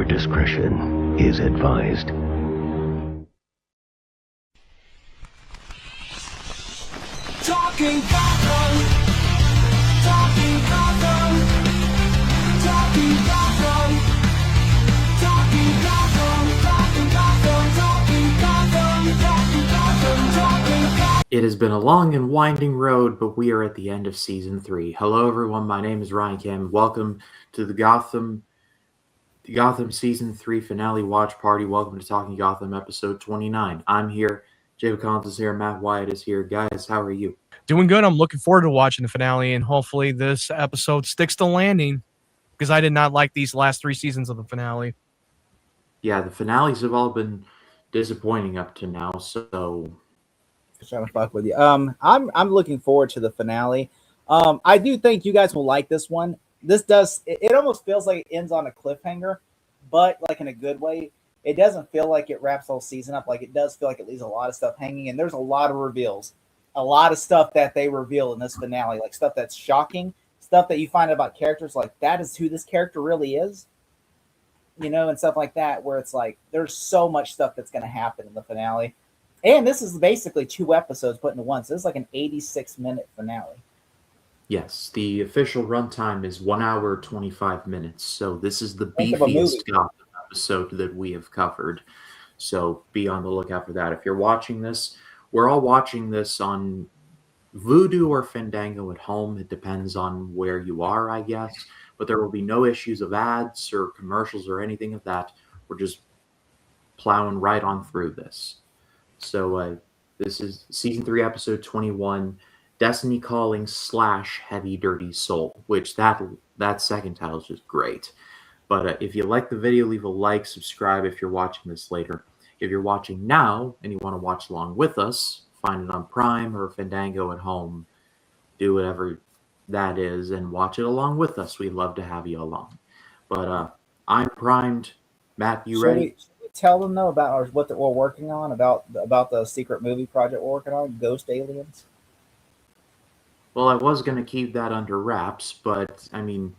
Viewer discretion is advised. Talking Gotham, talking Gotham, talking Gotham, talking Gotham, talking Gotham, talking Gotham, talking Gotham, talking Gotham. It has been a long and winding road, but we are at the end of Season 3. Hello, everyone. My name is Ryan Kim. Welcome to the Gotham Season 3 finale watch party. Welcome to Talking Gotham episode 29. I'm here. Jay Collins is here. Matt Wyatt is here. Guys, how are you? Doing good. I'm looking forward to watching the finale, and hopefully this episode sticks to landing, because I did not like these last 3 seasons of the finale. Yeah, the finales have all been disappointing up to now, so... Trying to fuck with you. I'm looking forward to the finale. I do think you guys will like this one. This does it almost feels like it ends on a cliffhanger, but like in a good way. It doesn't feel like it wraps the whole season up. Like it does feel like it leaves a lot of stuff hanging, and there's a lot of reveals, a lot of stuff that they reveal in this finale, like stuff that's shocking, stuff that you find out about characters, like that is who this character really is, and stuff like that, where it's like there's so much stuff that's going to happen in the finale. And this is basically 2 episodes put into one. So this is like an 86-minute finale. Yes, the official runtime is 1 hour 25 minutes. So this is the beefiest Gotham episode that we have covered. So be on the lookout for that. If you're watching this, we're all watching this on Vudu or Fandango at home. It depends on where you are, I guess. But there will be no issues of ads or commercials or anything of that. We're just plowing right on through this. So this is Season 3, Episode 21, Destiny Calling / Heavy Dirty Soul, which that second title is just great. But if you like the video, leave a like, subscribe if you're watching this later. If you're watching now and you want to watch along with us, find it on Prime or Fandango at home. Do whatever that is and watch it along with us. We'd love to have you along. But I'm primed. Matt, you ready? Tell them though about what we're working on, about the secret movie project we're working on, Ghost Aliens. Well, I was going to keep that under wraps, but I mean,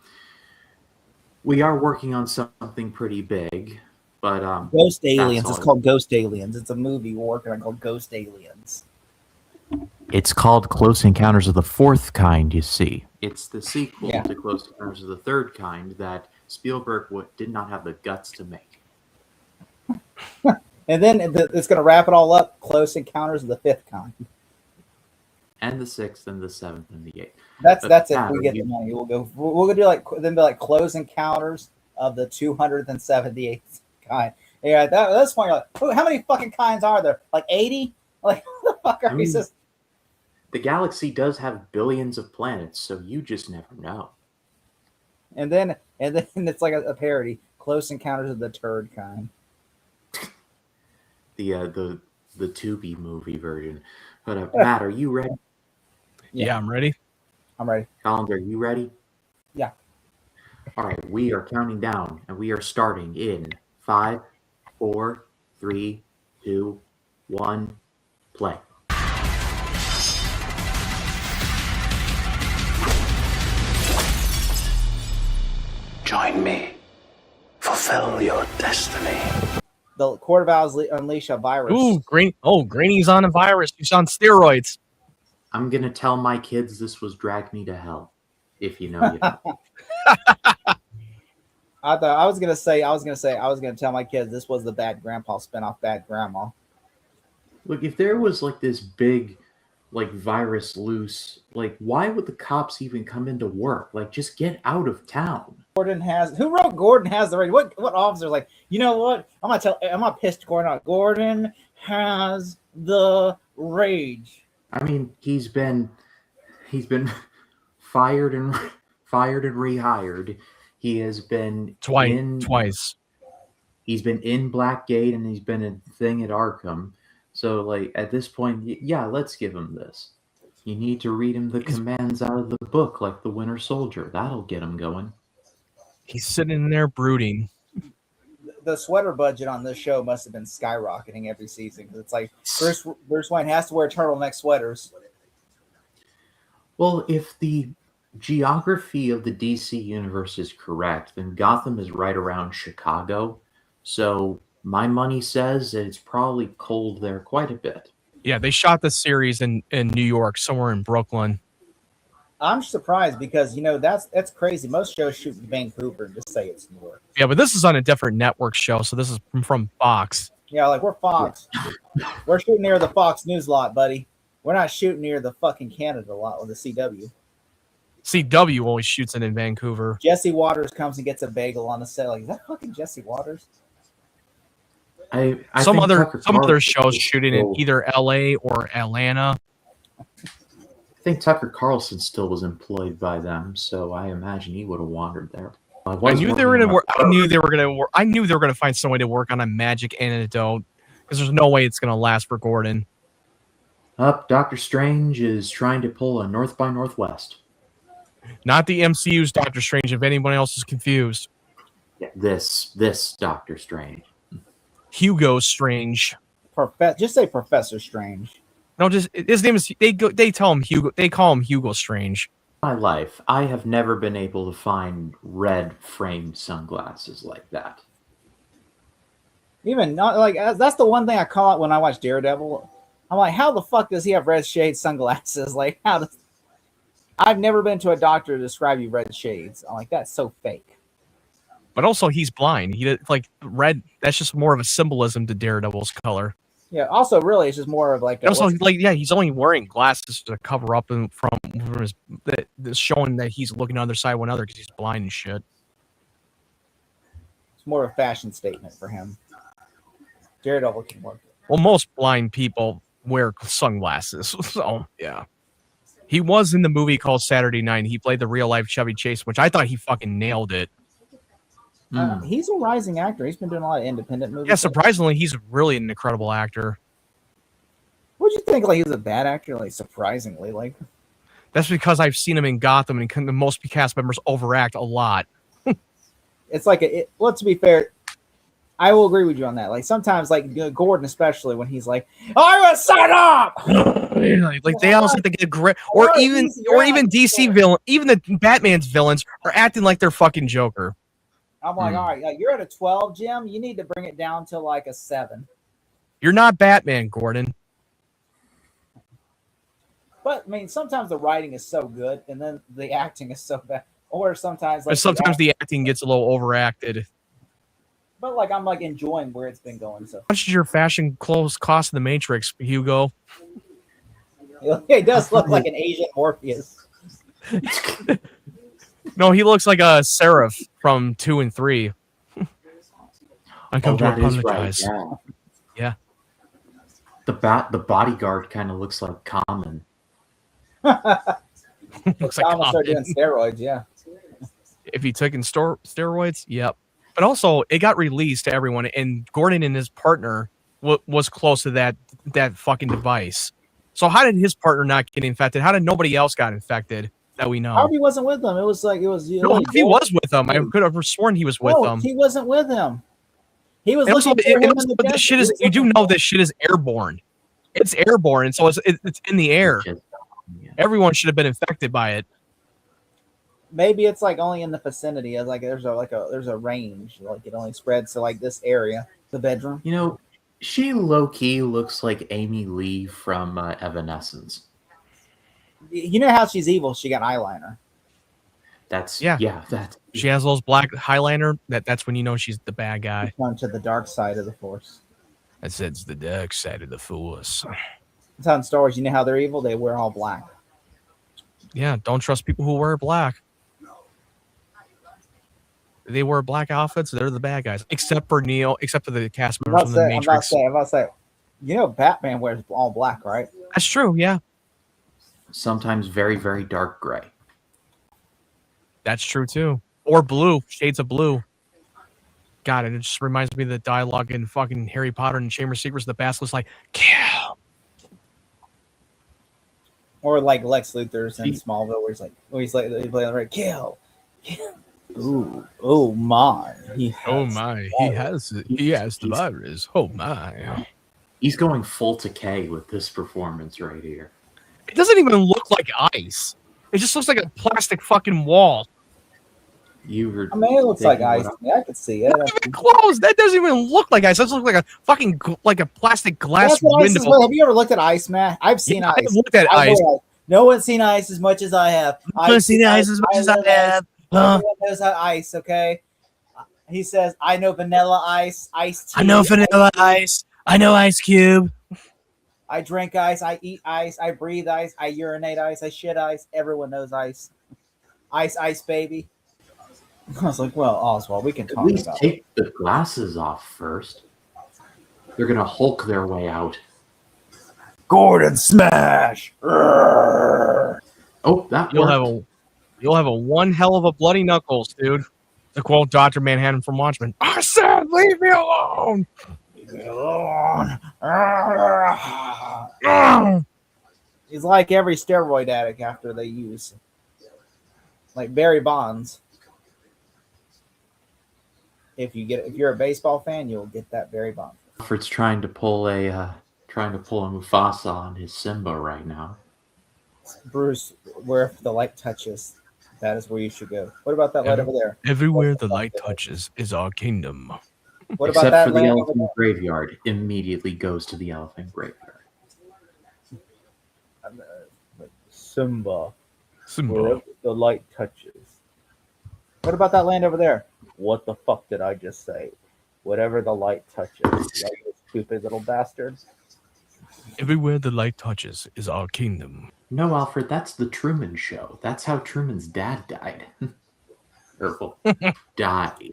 we are working on something pretty big. But Ghost Aliens. It's called Ghost Aliens. It's a movie we're working on called Ghost Aliens. It's called Close Encounters of the Fourth Kind. You see, it's the sequel to Close Encounters of the Third Kind that Spielberg did not have the guts to make. And then it's going to wrap it all up. Close Encounters of the Fifth Kind, and the 6th, and the 7th, and the 8th. That's it. We get the money. We'll do like Close Encounters of the 278th kind. Yeah, at this point, you're like, how many fucking kinds are there? Like 80? Like what the fuck are we? The galaxy does have billions of planets, so you just never know. And then it's like a parody. Close Encounters of the Turd Kind. The Tubi movie version. But Matt, are you ready? Yeah, I'm ready. I'm ready. Collins, are you ready? Yeah. All right, we are counting down, and we are starting in 5, 4, 3, 2, 1, play. Join me. Fulfill your destiny. The Court of Owls unleash a virus. Ooh, Greeny's on a virus. She's on steroids. I'm gonna tell my kids this was Drag Me to Hell, if you know. I was gonna tell my kids this was the Bad Grandpa spinoff, Bad Grandma. Look, if there was like this big, like virus loose, like why would the cops even come into work? Like, just get out of town. Who wrote Gordon Has the Rage? What officer's like, you know what? I'm gonna piss Gordon out. Gordon has the rage. I mean, he's been fired and rehired. He has been twice. He's been in Blackgate and he's been a thing at Arkham. So, like, at this point, yeah, let's give him this. You need to read him the commands out of the book, like the Winter Soldier. That'll get him going. He's sitting there brooding. The sweater budget on this show must have been skyrocketing every season, because it's like Bruce Wayne has to wear turtleneck sweaters. Well, if the geography of the DC universe is correct, then Gotham is right around Chicago. So my money says that it's probably cold there quite a bit. Yeah, they shot the series in New York, somewhere in Brooklyn. I'm surprised because that's crazy. Most shows shoot in Vancouver and just say it's New York. Yeah, but this is on a different network show, so this is from Fox. Yeah, like we're Fox. We're shooting near the Fox News lot, buddy. We're not shooting near the fucking Canada lot or the CW. CW always shoots it in Vancouver. Jesse Waters comes and gets a bagel on the set. Like, is that fucking Jesse Waters? I some think other shows shooting in either LA or Atlanta. I think Tucker Carlson still was employed by them, so I imagine he would have wandered there. I knew they were going to work. I knew they were going to find some way to work on a magic antidote because there's no way it's going to last for Gordon. Doctor Strange is trying to pull a North by Northwest. Not the MCU's Doctor Strange. If anyone else is confused, Yeah, this Doctor Strange. Hugo Strange. Just say Professor Strange. No, just his name is. They tell him Hugo. They call him Hugo Strange. My life, I have never been able to find red framed sunglasses like that. Even not like that's the one thing I call out when I watch Daredevil. I'm like, how the fuck does he have red shade sunglasses? Like, how does? I've never been to a doctor to describe you red shades. I'm like, that's so fake. But also, he's blind. He like red. That's just more of a symbolism to Daredevil's color. Yeah. Also, really, it's just more of like. Also, like, yeah, he's only wearing glasses to cover up from his showing that he's looking on the other side of one another because he's blind and shit. It's more of a fashion statement for him. Daredevil can work. Well, most blind people wear sunglasses, so yeah. He was in the movie called Saturday Night. He played the real life Chevy Chase, which I thought he fucking nailed it. He's a rising actor. He's been doing a lot of independent movies. Yeah, surprisingly, he's really an incredible actor. What'd you think? Like he was a bad actor? Like surprisingly, like that's because I've seen him in Gotham, and most cast members overact a lot. It's like well, to be fair, I will agree with you on that. Like sometimes, like Gordon, especially when he's like, "I was set up." like they almost have to get great, or even DC villain, even the Batman's villains are acting like they're fucking Joker. I'm like, all right, you're at a 12, Jim. You need to bring it down to like a 7. You're not Batman, Gordon. But I mean, sometimes the writing is so good, and then the acting is so bad. Or sometimes, like, the acting gets a little overacted. But like, I'm like enjoying where it's been going. So, how much does your fashion clothes cost in the Matrix, Hugo? It does look like an Asian Morpheus. No, he looks like a Seraph from 2 and 3. I come to apologize. Right, yeah. The bodyguard kind of looks like Common. Looks like Common started doing steroids, yeah. If he took in steroids, yep. But also, it got released to everyone, and Gordon and his partner was close to that fucking device. So how did his partner not get infected? How did nobody else got infected that we know? Harvey wasn't with them. It was like no, Harvey was with them. I could have sworn he was with them. He wasn't with him. He was looking for him. But this shit is. You do know this shit is airborne. It's airborne, and so it's in the air. Everyone should have been infected by it. Maybe it's like only in the vicinity. It's like there's a range. Like it only spreads to like this area, the bedroom. You know, she low key looks like Amy Lee from Evanescence. You know how she's evil? She got eyeliner. She has those black eyeliner. That's when you know she's the bad guy. She's gone to the dark side of the Force. That's it's the dark side of the Force. That's how in Star Wars, you know how they're evil? They wear all black. Yeah, don't trust people who wear black. They wear black outfits. They're the bad guys, except for Neo, except for the cast members from the Matrix. I'm about to say, you know, Batman wears all black, right? That's true. Yeah. Sometimes very, very dark gray. That's true too. Or blue, shades of blue. God, it just reminds me of the dialogue in fucking Harry Potter and Chamber of Secrets. The Basilisk's like, kill. Or like Lex Luthor's in Smallville, where he's like, he plays right, kill. Ooh, oh my! He has the virus. Oh my! He's going full decay with this performance right here. It doesn't even look like ice. It just looks like a plastic fucking wall. You were. I mean, it looks like taking ice. what Yeah, I could see it. Not even close. That doesn't even look like ice. That looks like a fucking like a plastic glass That's what ice window. is. Well, have you ever looked at ice, man? I've seen Yeah, ice. I've looked at I know ice. ice. No one's seen ice as much as I have. I've seen ice as much as I love have. ice. Everyone knows how ice, okay? He says, I know vanilla ice, iced tea. I know vanilla ice. I know Ice Cube. I drink ice. I eat ice. I breathe ice. I urinate ice. I shit ice. Everyone knows ice. Ice, baby. I was like, well, Oswald, we can At talk least about it. take the glasses off first. They're gonna Hulk their way out. Gordon Smash. Urgh. Oh, that You'll have a one hell of a bloody knuckles, dude. To quote Dr. Manhattan from Watchmen, I said, leave me alone. Leave me alone. Urgh. He's like every steroid addict after they use. Like Barry Bonds. If you're a baseball fan, you'll get that Barry Bonds. Alfred's trying to pull a Mufasa on his Simba right now. Bruce, where the light touches, that is where you should go. What about that light over there? Everywhere the light touches is our kingdom. What about Except that for the lamp over elephant there? graveyard. Immediately goes to the elephant graveyard. Simba, Simba. wherever the light touches. What about that land over there? What the fuck did I just say? Whatever the light touches. You stupid little bastard. Everywhere the light touches is our kingdom. No, Alfred, that's the Truman Show. That's how Truman's dad died. Or died.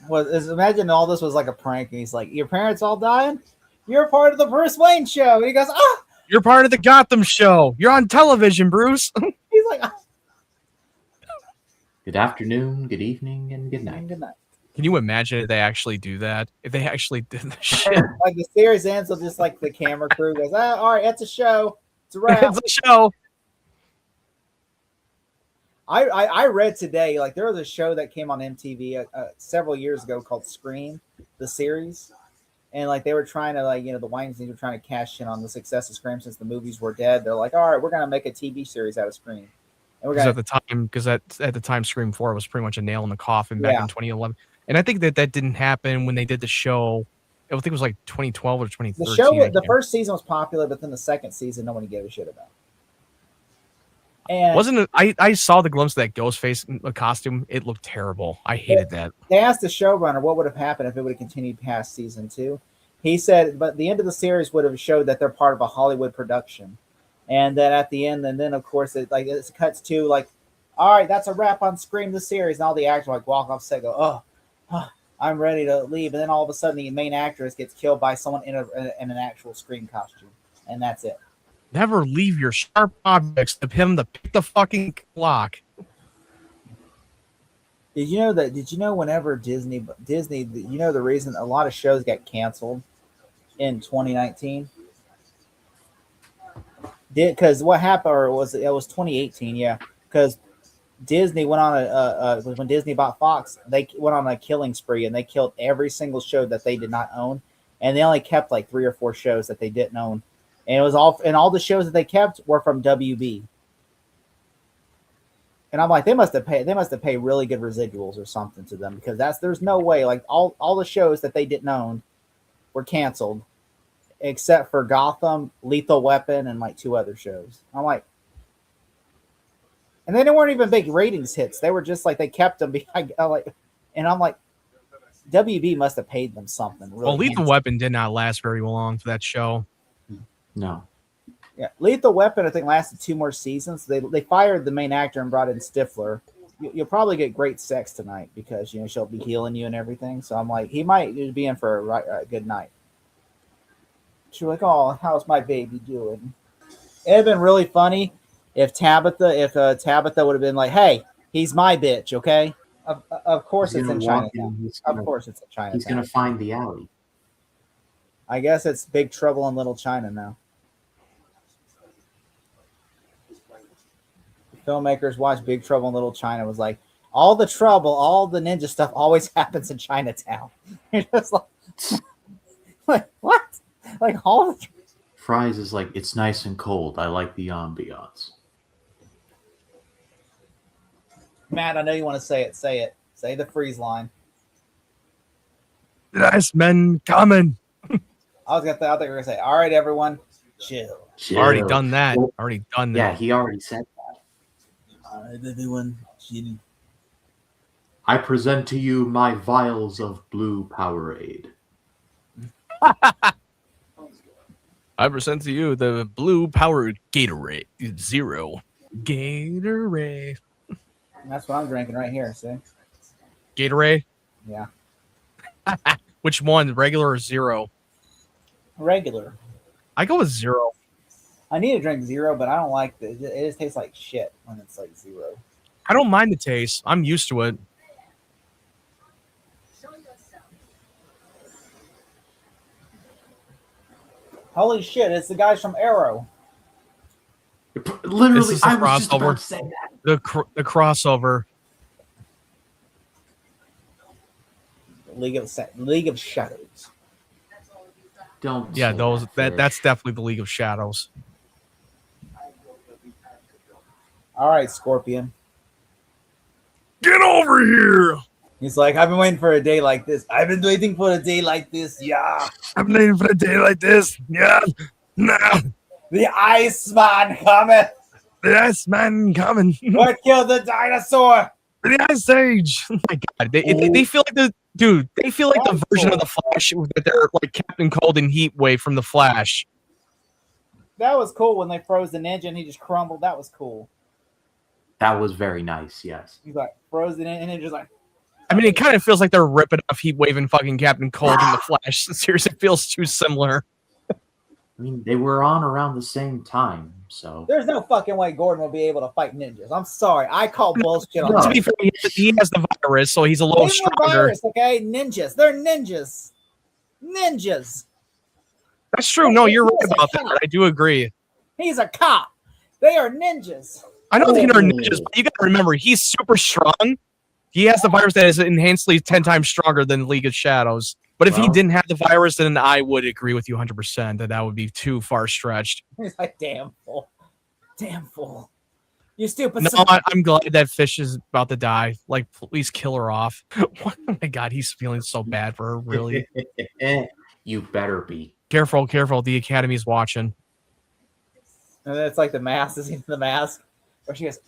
Well, imagine all this was like a prank, and he's like, "Your parents all dying? You're part of the Bruce Wayne show." And he goes, "Ah!" You're part of the Gotham show. You're on television, Bruce. He's like, "Ah." Good afternoon, good evening, and good night. Good night. Can you imagine if they actually do that? If they actually did the shit. Like the series ends, so just like the camera crew goes, all right, it's a show. It's a wrap. It's a show. I read today, like there was a show that came on MTV several years ago called Scream, the series. And like they were trying to the Weinsteins were trying to cash in on the success of Scream since the movies were dead. They're like, all right, we're going to make a TV series out of Scream. And we're Because going at the time, Scream 4 was pretty much a nail in the coffin back in 2011. And I think that didn't happen when they did the show. I think it was like 2012 or 2013. the show, the first season was popular, but then the second season, no one gave a shit about. And Wasn't it? I saw the glimpse of that Ghostface costume. It looked terrible. I hated that. they asked the showrunner what would have happened if it would have continued past season 2. He said, but the end of the series would have showed that they're part of a Hollywood production, and that at the end, and then of course it cuts to like, all right, that's a wrap on Scream the series, and all the actors like walk off set, go, oh, I'm ready to leave, and then all of a sudden the main actress gets killed by someone in an actual Scream costume, and that's it. Never leave your sharp objects to him to pick the fucking lock. Did you know that? Did you know whenever Disney, you know the reason a lot of shows got canceled in 2019? Because what happened, or it was 2018? Yeah, because Disney went on when Disney bought Fox, they went on a killing spree and they killed every single show that they did not own, and they only kept like 3 or 4 shows that they didn't own, and it was all the shows that they kept were from WB. And I'm like, they must have paid really good residuals or something to them, because there's no way, like all the shows that they didn't own were canceled, except for Gotham, Lethal Weapon, and like 2 other shows. I'm like, and they weren't even big ratings hits. They were just like, they kept them behind. And I'm like, WB must have paid them something. Really Well, Lethal handsome. Weapon did not last very long for that show. No. Yeah, Lethal Weapon, I think, lasted 2 more seasons. They fired the main actor and brought in Stifler. You'll probably get great sex tonight because she'll be healing you and everything. So I'm like, he might be in for a good night. She's like, oh, how's my baby doing? It'd have been really funny if Tabitha would have been like, hey, he's my bitch, okay? Of course it's in Chinatown. Of course it's in Chinatown. He's gonna find the alley. I guess it's Big Trouble in Little China now. Filmmakers watch Big Trouble in Little China was like, all the trouble, all the ninja stuff always happens in Chinatown. You're just like what? Like all the Fries is like, it's nice and cold. I like the ambiance. Matt, I know you want to say it. Say it. Say the freeze line. Yes, men coming. I think you were gonna say, "All right, everyone, chill." Already done that. Well, Already done that. yeah, he already said that. All right, everyone, chill. I present to you my vials of blue Powerade. I present to you the blue powered Gatorade Zero. Gatorade. That's what I'm drinking right here. See? Gatorade? Yeah, Which one? Regular or zero? regular. I go with zero. I need to drink zero, but I don't like it. It just tastes like shit when it's like zero. I don't mind the taste. I'm used to it. Holy shit! It's the guys from Arrow. Literally, This is the I was just crossover. about to say that. The crossover. League of Shadows. Don't. Yeah, say those that. that's definitely the League of Shadows. All right, Scorpion. Get over here! He's like, I've been waiting for a day like this. I've been waiting for a day like this. Yeah. I'm waiting for a day like this. Yeah. Nah. The Iceman coming. The Iceman coming. What killed the dinosaur? The Ice Age. Oh my god. They feel like the dude, they feel like the That's version cool. of the Flash that they're like Captain Cold and Heatwave from the Flash. That was cool when they froze the ninja and he just crumbled. That was cool. That was very nice. Yes. He's like froze the ninja and then just like. I mean, it kind of feels like they're ripping off Heatwave and fucking Captain Cold in the Flash. Seriously, it feels too similar. I mean, they were on around the same time, so. There's no fucking way Gordon will be able to fight ninjas. I'm sorry. I call bullshit on No. To that. be fair, he has the virus, so he's a little They were stronger. virus, okay? Ninjas. They're ninjas. Ninjas. That's true. No, you're right He's a about that. cop. I do agree. He's a cop. They are ninjas. I don't think they're Oh. ninjas, but you got to remember, he's super strong. He has the virus that is enhancedly 10 times stronger than League of Shadows. But if he Well- didn't have the virus, then I would agree with you 100% that that would be too far stretched. He's like, damn fool. Damn fool. You stupid No, son. I'm glad that Fish is about to die. Like, please kill her off. Oh my god, he's feeling so bad for her, really. You better be. Careful, careful. The Academy's watching. And then it's like the mask. Is in the mask? Where she goes,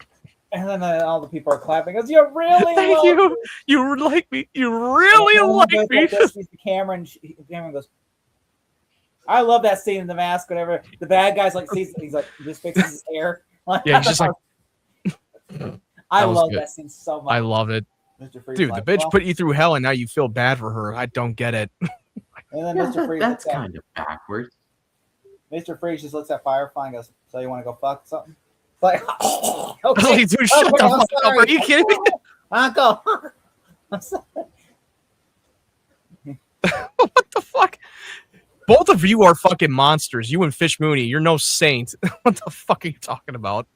and then all the people are clapping. Goes, you really Thank love you. me." You like me. You really And like goes me. like this, sees the camera, and Cameron goes, I love that scene in the mask. Whatever the bad guy's like, sees, he's like, just fixes his hair. Yeah, he's just like, I That was love good. that scene so much. I love it. Mr. Freeze Dude, like, the bitch well, put you through hell and now you feel bad for her. I don't get it. and then Yeah, Mr. Freeze that's looks at kind of backwards. Mr. Freeze just looks at Firefly and goes, "So you want to go fuck something?" It's like, okay, Like, dude, shut okay, the I'm fuck up. sorry. Are you kidding me? Uncle. I'm sorry. What the fuck? Both of you are fucking monsters. You and Fish Mooney. You're no saint. What the fuck are you talking about?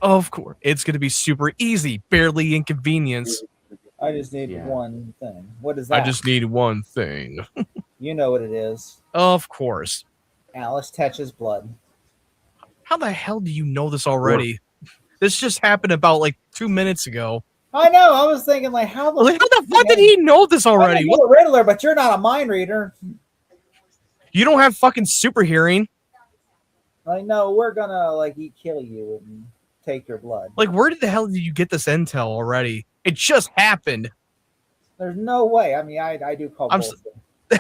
Of course. It's going to be super easy. Barely inconvenience. I just need Yeah. one thing. What is that? I just need one thing. You know what it is. Of course. Alice touches blood. How the hell do you know this already? This just happened about like 2 minutes ago. I know. I was thinking, like, how the Like, how the fuck did he know this already? You're the Riddler, but you're not a mind reader. You don't have fucking super hearing. Like, no, we're gonna like kill you and take your blood. Like, where the hell did you get this intel already? It just happened. There's no way. I mean, I do call I'm bullshit.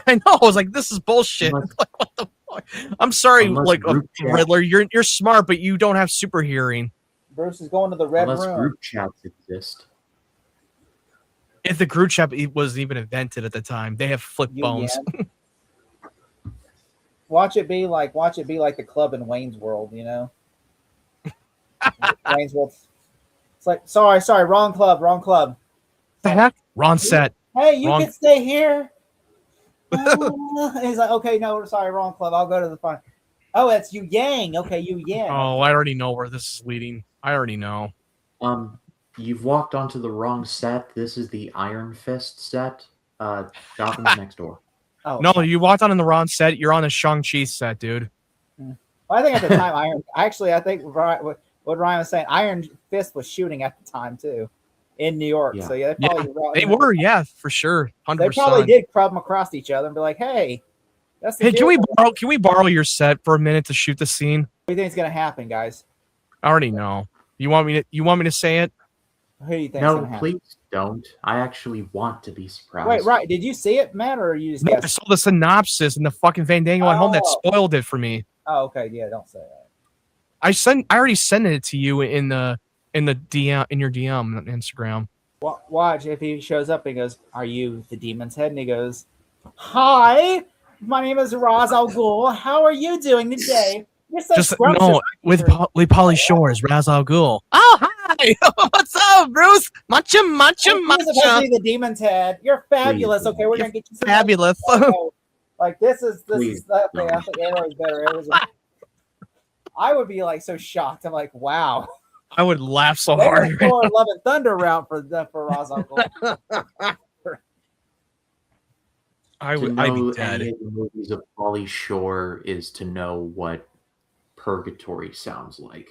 I know. I was like, this is bullshit. Unless- Like, what the fuck? I'm sorry, Unless like group chat- Riddler. You're smart, but you don't have super hearing. Bruce is going to the red Unless room. group chats exist. If the group chat wasn't even invented at the time, they have flip You phones. Watch it be like the club in Wayne's World, you know. Wayne's World. It's like, sorry, wrong club. The heck? Ron set. Hey, you Wrong. can stay here. He's like, okay, no, sorry, wrong club. I'll go to the front. Oh, it's Yu Yang. Okay, Yu Yang. Oh, I already know where this is leading. I already know. You've walked onto the wrong set. This is the Iron Fist set. Gotham's next door. Oh, No, you walked on in the wrong set. You're on the Shang-Chi set, dude. well, I think at the time, I think what Ryan was saying, Iron Fist was shooting at the time too. in New York. Yeah. So yeah, They were, yeah, for sure, 100%. They probably did crowd them across each other and be like, "Hey, that's the Hey, deal. can we borrow your set for a minute to shoot the scene? What do you think's gonna happen, guys? I already know. You want me to say it? Who do you think's No, gonna happen? please don't. I actually want to be surprised. Wait, right? Did you see it, Matt, or you just No, I guessed? saw the synopsis and the fucking Fandango at home that Oh. spoiled it for me. Oh, okay, yeah, don't say that. I already sent it to you in the DM in your DM on Instagram. Watch if he shows up and goes, "Are you the demon's head?" And he goes, "Hi, my name is Ra's al Ghul. How are you doing today?" You're so Just scrumptious. no, with Pauly Shore's Ra's al Ghul. Oh hi, what's up, Bruce? Matcha. You're supposed to be the demon's head. You're fabulous. Please, Okay, we're You're gonna get you some fabulous. Like this is Please okay. don't. I think Arrow is better. I would be like so shocked. I'm like, wow. I would laugh so They hard. were going Love and Thunder route for Ra's al Ghul. I'd To be know dead. any of the movies of Pauly Shore is to know what purgatory sounds like.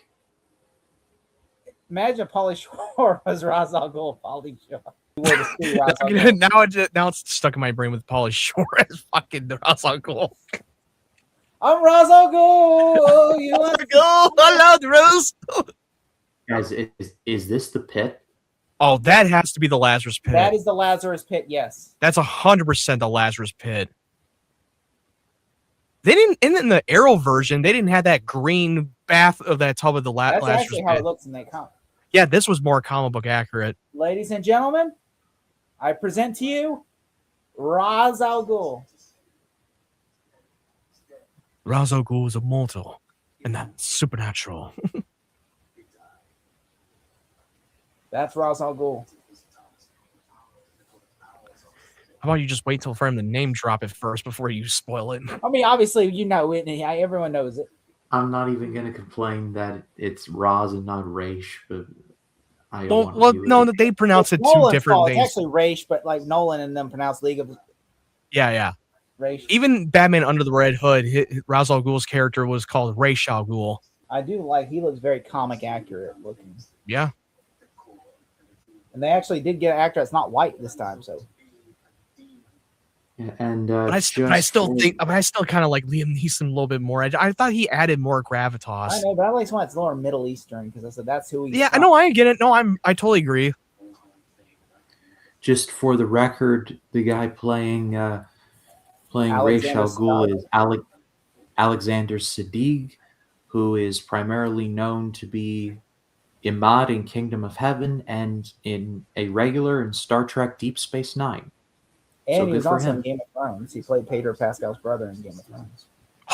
Imagine Pauly Shore was Ra's al Ghul. Pauly Shore. You were to see Ra's al Ghul. now it's stuck in my brain with Pauly Shore as fucking Ra's al Ghul. I'm Ra's al Ghul. You want Hello, Rose. Guys, is this the pit? Oh, that has to be the Lazarus Pit. That is the Lazarus Pit. Yes. That's 100% the Lazarus Pit. They didn't in the Arrow version. They didn't have that green bath of that tub of the That's Lazarus actually Pit. how it looks in that comic. Yeah, this was more comic book accurate. Ladies and gentlemen, I present to you Ra's al Ghul. Ra's al Ghul is immortal and that's supernatural. That's Ra's al Ghul. How about you just wait till for him to name drop it first before you spoil it? I mean, obviously, you know it, and everyone knows it. I'm not even going to complain that it's Roz and not Raish, but I don't Well, want well to do no, it. they pronounce it two Nolan's different fault. things. It's actually Raish, but like Nolan and them pronounce League of Yeah. Raish. Even Batman Under the Red Hood, Ra's al Ghul's character was called Ra's al Ghul. I do like. He looks very comic accurate looking, Yeah. and they actually did get an actor that's not white this time. So And But I still kind of like Liam Neeson a little bit more. I thought he added more gravitas. I know, but I like someone that's more Middle Eastern because I said that's who he. Yeah, I know. I get it. No, I totally agree. just for the record, the guy playing Ra's al Ghul is Alexander Siddig, who is primarily known to be Imad in Kingdom of Heaven and in a regular in Star Trek Deep Space Nine. And So he good was for also him. in Game of Thrones. He played Pedro Pascal's brother in Game of Thrones.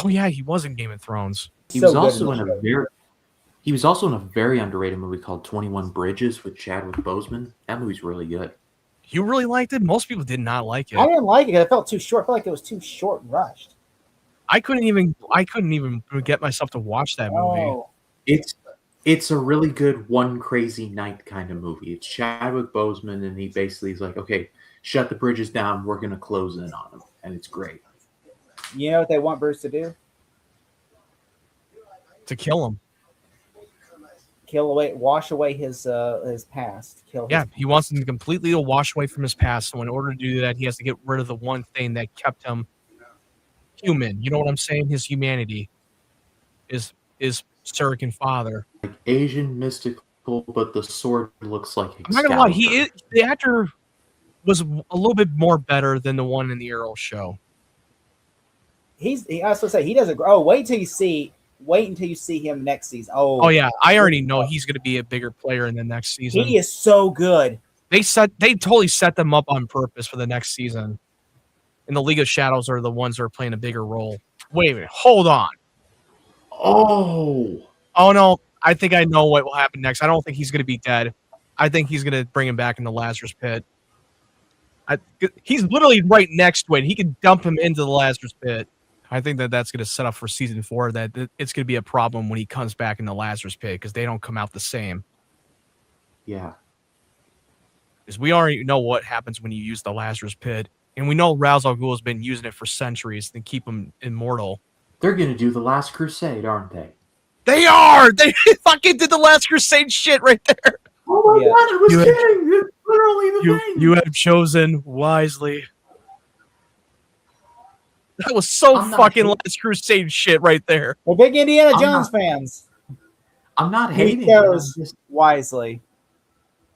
Oh yeah, he was in Game of Thrones. He So was good also in in the a show. very underrated movie called 21 Bridges with Chadwick Boseman. That movie's really good. You really liked it? Most people did not like I it. didn't like it because it felt too short. I felt like it was too short and rushed. I couldn't even get myself to watch that movie. Oh, It's a really good one crazy night kind of movie. It's Chadwick Boseman, and he basically is like, okay, shut the bridges down. We're going to close in on him. And it's great. you know what they want Bruce to do? To kill him. Wash away his past. Kill. Yeah, he wants him to completely wash away from his past. So in order to do that, he has to get rid of the one thing that kept him human. You know what I'm saying? His humanity. His surrogate father. Like Asian mystical, but the sword looks like I'm not gonna lie, Excalibur. the actor was a little bit more better than the one in the Arrow show. I was going to say he does a. Oh, wait until you see him next season. Oh yeah, I already know he's gonna be a bigger player in the next season. he is so good. They totally set them up on purpose for the next season. And the League of Shadows are the ones that are playing a bigger role. Wait a minute, hold on. Oh, No, I think I know what will happen next. I don't think he's gonna be dead. I think he's gonna bring him back in the Lazarus Pit. He's literally right next to it. He can dump him into the Lazarus Pit. I think that's going to set up for season 4 that it's going to be a problem when he comes back in the Lazarus Pit because they don't come out the same. yeah. Because we already know what happens when you use the Lazarus Pit, and we know Ra's al Ghul has been using it for centuries to keep him immortal. They're going to do The Last Crusade, aren't they? They are! They fucking did the Last Crusade shit right there! Oh my Yeah. god, I was You have- kidding. It's literally the thing. You have chosen wisely. That was so I'm not fucking hating- Last Crusade shit right there. We're big Indiana I'm Jones not- fans. I'm not He hating it. I'm chose just wisely.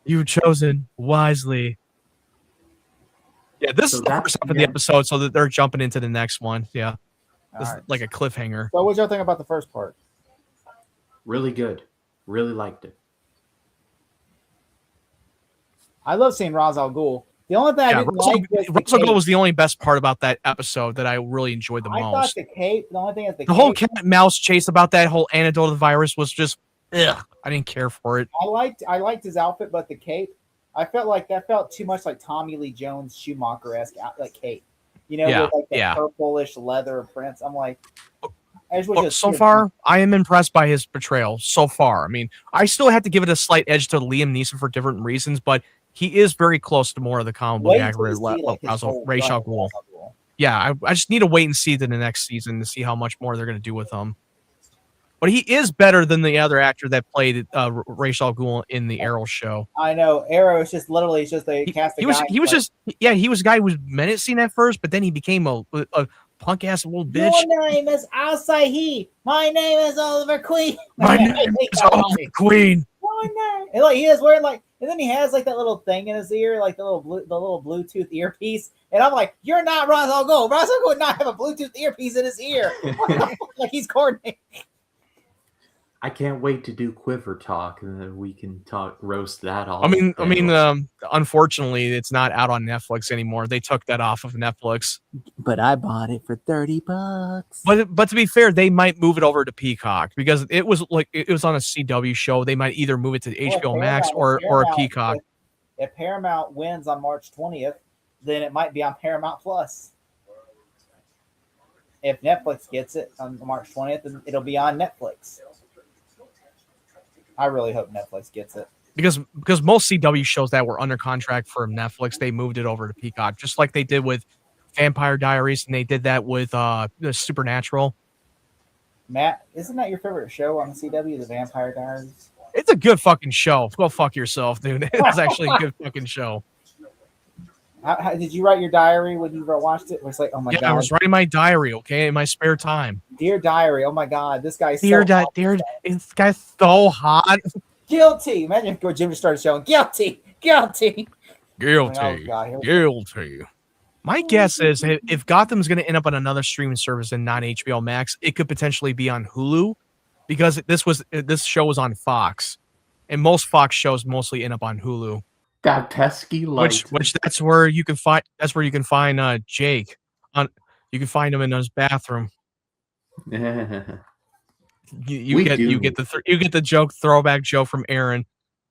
You've chosen wisely. Yeah, this So is the that's first half the of the end. episode, so that they're jumping into the next one. Yeah, All this right. is like a cliffhanger. So, what y'all think about the first part? really good. Really liked it. I love seeing Ra's al Ghul. The only thing I Yeah, didn't Russell, like was the Russell cape. Gold was the only best part about that episode that I really enjoyed the I thought most. the cape. The only thing is the The whole cape. cat and mouse chase about that whole antidote of the virus was just, ugh. I didn't care for it. I liked his outfit, but the cape, I felt like that felt too much like Tommy Lee Jones Schumacher-esque like cape. You know, Yeah, with like the yeah. purplish leather prints. I'm like, I just wish But it was so super- far, I am impressed by his portrayal. So far, I mean, I still have to give it a slight edge to Liam Neeson for different reasons, but he is very close to more of the comic book Wait actor, till you see, like, his whole Ra's al run Ghul. of Ra's al Ghul. Yeah, I just need to wait and see to the next season to see how much more they're going to do with him. But he is better than the other actor that played Ra's al Ghul in the Arrow show. I know Arrow is just literally it's just they cast a He was guy. he was just he was a guy who was menacing at first, but then he became a punk ass little bitch. Your name is Asahi. My name is Oliver Queen. My name is Oliver Queen. My name. And like he is wearing like, and then he has like that little thing in his ear, like the little Bluetooth earpiece. And I'm like, you're not Ra's al Ghul. Ra's al Ghul would not have a Bluetooth earpiece in his ear. Like he's coordinating. I can't wait to do Quiver Talk, and then we can roast that all. Unfortunately, it's not out on Netflix anymore. They took that off of Netflix. But I bought it for $30. But to be fair, they might move it over to Peacock because it was on a CW show. They might either move it to HBO Max or Peacock. If Paramount wins on March 20th, then it might be on Paramount Plus. If Netflix gets it on March 20th, then it'll be on Netflix. I really hope Netflix gets it. Because most CW shows that were under contract for Netflix, they moved it over to Peacock, just like they did with Vampire Diaries, and they did that with the Supernatural. Matt, isn't that your favorite show on the CW, The Vampire Diaries? It's a good fucking show. Go fuck yourself, dude. It's actually a good fucking show. How, did you write your diary when you watched it? It was like, oh my Yeah, god, I was writing my diary, okay, in my spare time. dear diary. Oh my god, this guy's Dear, so this guy's so hot. guilty. Imagine if Jim just started showing guilty. Guilty. Oh, God, here we Guilty. My guess is if Gotham's going to end up on another streaming service and not HBO Max, it could potentially be on Hulu because this show was on Fox, and most Fox shows mostly end up on Hulu. That pesky light. Which that's where you can find Jake. You can find him in his bathroom. You get the joke, throwback joke from Aaron.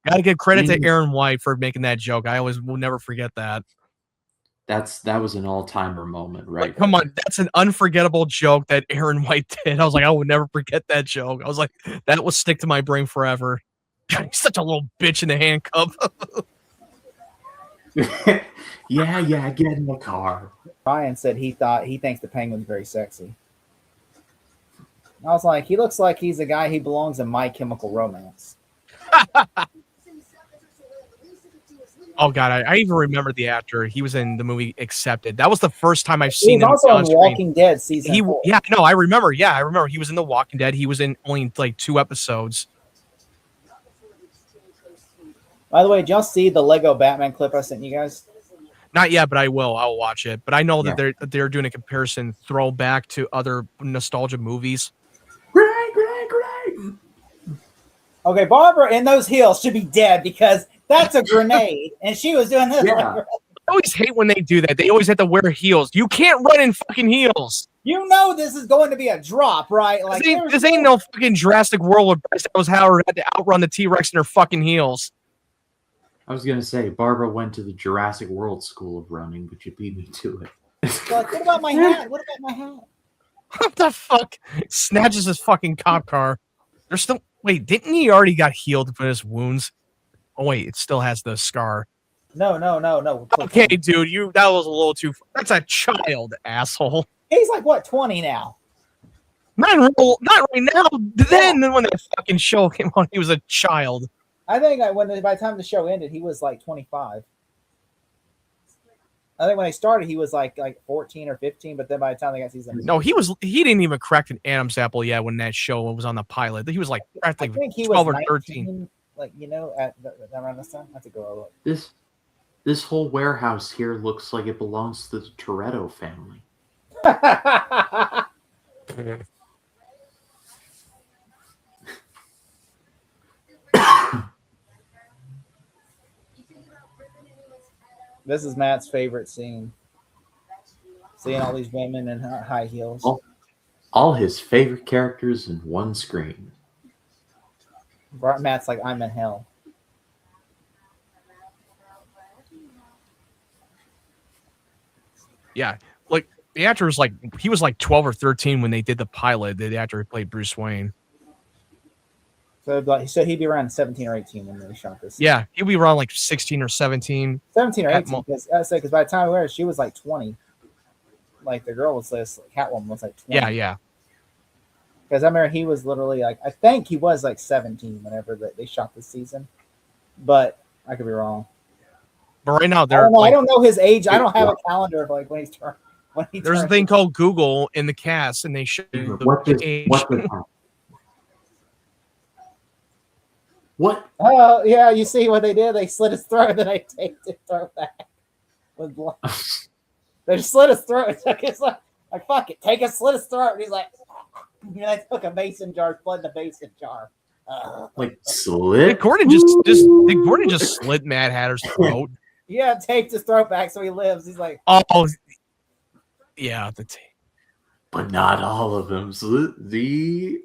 Got to give credit to Aaron White for making that joke. I always will never forget that. That was an all-timer moment, right? Like, come on, that's an unforgettable joke that Aaron White did. I was like, I would never forget that joke. I was like, that will stick to my brain forever. God, he's such a little bitch in the handcuff. yeah, get in the car. Ryan said he thinks the Penguin's very sexy. I was like, he looks like he's a guy who belongs in My Chemical Romance. Oh god, I even remember the actor. He was in the movie Accepted. That was the first time I've He seen was him also on in screen. Walking Dead season 4. Yeah, no, I remember. Yeah, I remember. He was in The Walking Dead. He was in only like 2 episodes. By the way, did y'all see the Lego Batman clip I sent you guys? Not yet, but I will. I'll watch it. But I know Yeah. that they're doing a comparison throwback to other nostalgia movies. Great. Okay, Barbara in those heels should be dead because that's a grenade, and she was doing this. Yeah. Like, I always hate when they do that. They always have to wear heels. You can't run in fucking heels. you know this is going to be a drop, right? Like This ain't no fucking Jurassic World where Bryce Dallas Howard had to outrun the T-Rex in her fucking heels. I was gonna say Barbara went to the Jurassic World School of Running, but you beat me to it. Like, what about my hat? What about my hat? What the fuck? Snatches his fucking cop car. They're still. Wait, didn't he already got healed from his wounds? Oh wait, it still has the scar. No. Okay, dude, that was a little too. That's a child, asshole. He's like what 20 now. Not right now. Then when that fucking show came on, he was a child. I think by the time the show ended, he was like 25. I think when they started, he was like 14 or 15, but then by the time they got season, No, he didn't even crack an Adam's apple yet when that show was on the pilot. He was like I practically think he 12 was or 19, 13. like at around this time. I have to go look. This whole warehouse here looks like it belongs to the Toretto family. This is Matt's favorite scene. Seeing all these women in high heels. All his favorite characters in one screen. Matt's like, I'm in hell. Yeah, like the actor was like he was like 12 or 13 when they did the pilot. The actor who played Bruce Wayne. So he'd be around 17 or 18 when they shot this. Yeah, he'd be around like 16 or 17. 17 or 18, because by the time we were, she was like 20. Like the girl was this, Catwoman was like 20. Yeah. Because I remember he was literally like, I think he was like 17 whenever they shot this season, but I could be wrong. But right now, I don't know his age. I don't have a calendar of like when he's turned. There's a thing called Google in the cast, and they show you the age. What? Oh yeah, you see what they did? They slit his throat, and then they taped his throat back with blood. They just slit his throat. It's like fuck it, take a slit his throat. And he's like, they took a mason jar, blood in a mason jar. Like slit? Did Gordon just slit Mad Hatter's throat? Yeah, taped his throat back so he lives. He's like, oh, yeah, the tape. But not all of them. So the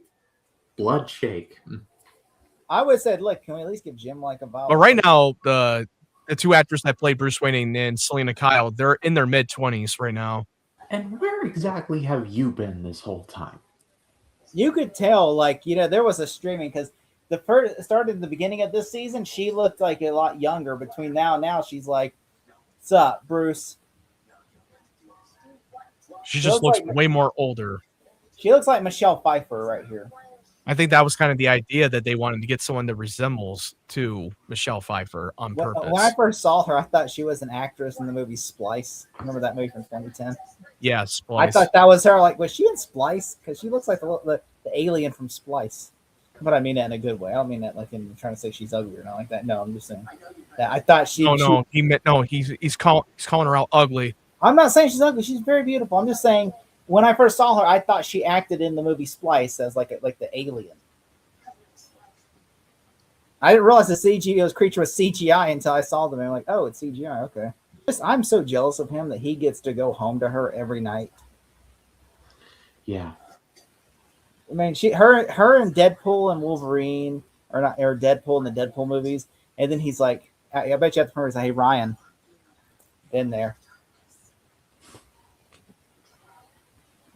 blood shake. I would have said, look, can we at least give Jim like a vowel? But right now, the two actors that play Bruce Wayne and Selena Kyle, they're in their mid-20s right now. And where exactly have you been this whole time? You could tell, there was a streaming, because the first started at the beginning of this season. She looked like a lot younger. Between now and now, she's like, "What's up, Bruce?" She just looks way more older. She looks like Michelle Pfeiffer right here. I think that was kind of the idea, that they wanted to get someone that resembles to Michelle Pfeiffer on purpose. When I first saw her, I thought she was an actress in the movie Splice. Remember that movie from 2010? Yeah, Splice. I thought that was her. Like, was she in Splice? Because she looks like the alien from Splice. But I mean that in a good way. I don't mean that like in trying to say she's ugly or not like that. No, I'm just saying that I thought she. He's calling her out ugly. I'm not saying she's ugly. She's very beautiful. I'm just saying when I first saw her, I thought she acted in the movie Splice as like the alien. I didn't realize the creature was CGI until I saw them. And I'm like, oh, it's CGI. Okay. I'm so jealous of him that he gets to go home to her every night. Yeah. I mean, her and Deadpool and Wolverine, or Deadpool and the Deadpool movies, and then he's like, I bet you have to remember, he's like, hey, Ryan, been there.